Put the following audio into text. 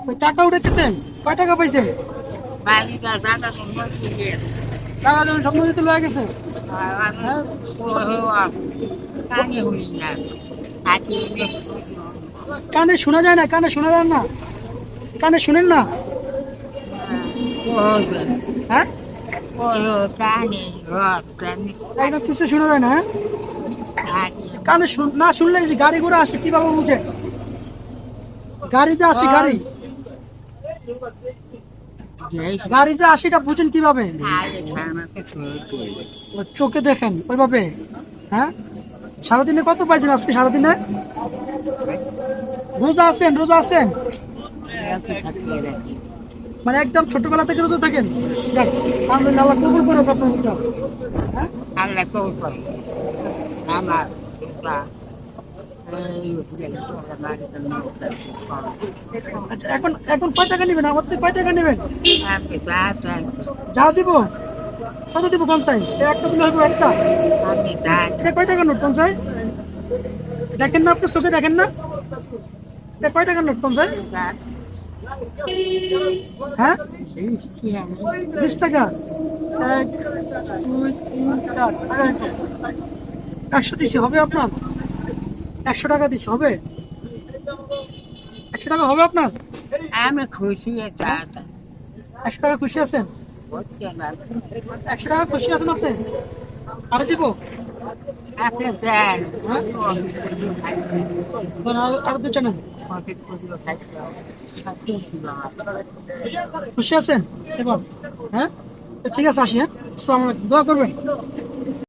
ওই টাকা উঠাইতেছেন? কয় টাকা পাইছেন? বালিকা দাদা নম্বর দিয়ে টাকা যখন স্বপ্ন দিতে লয়ে গেছে। আমি হ্যাঁ, কানে হই না হাতি কানে শোনা যায় না, কানে শোনা যায় না, কানে শুনেন না? হ্যাঁ, কানে রব কানে একদম কিছু শোনা যায় না। হ্যাঁ, হাতি কানে না শুনলে এই যে গাড়ি ঘোড়া আসে কিভাবে বুঝেন? গাড়িতে আসে গাড়ি, গাড়িতে আসিটা বুঝেন কিভাবে? ও চোখে দেখেন ওইভাবে। হ্যাঁ, সারাদিনে কত পাইছেন আজকে সারাদিনে? রোজা আছেন, রোজা আছেন? মানে একদম ছোটবেলা থেকে রোজা থাকেন? যাক, আলহামদুলিল্লাহ, আল্লাহ কবুল করে দাও আপনার রোজা। হ্যাঁ, আল্লাহ কবুল করে আমার আচ্ছা, এখন এখন কয় টাকা নেবেন আমার থেকে? কয় টাকা নেবেন? আমি যা দিব, কত দিব পঞ্চাশ? একটা দিলে হইব একটা। এটা কয় টাকা নোট পঞ্চাশ? দেখেন না, আপনি চোখে দেখেন না? এটা কয় টাকা নোট পঞ্চাশ? হ্যাঁ, 20 টাকা। এক, দুই, তিন, চার, 100 দিছি, হবে আপনার? 100 টাকা দিছি, হবে? 100 টাকা হবে আপনার? আমি খুশি হ্যাঁ, 100 টাকা খুশি আছেন? 100 টাকা খুশি আছেন আপনি? আরো দিব? আপনি দেন হ্যাঁ, আরো দিচ্ছেন? খুশি আছেন এবার? হ্যাঁ, তো ঠিক আছে, আসি। হ্যাঁ, আসসালামু আলাইকুম, দোয়া করবেন।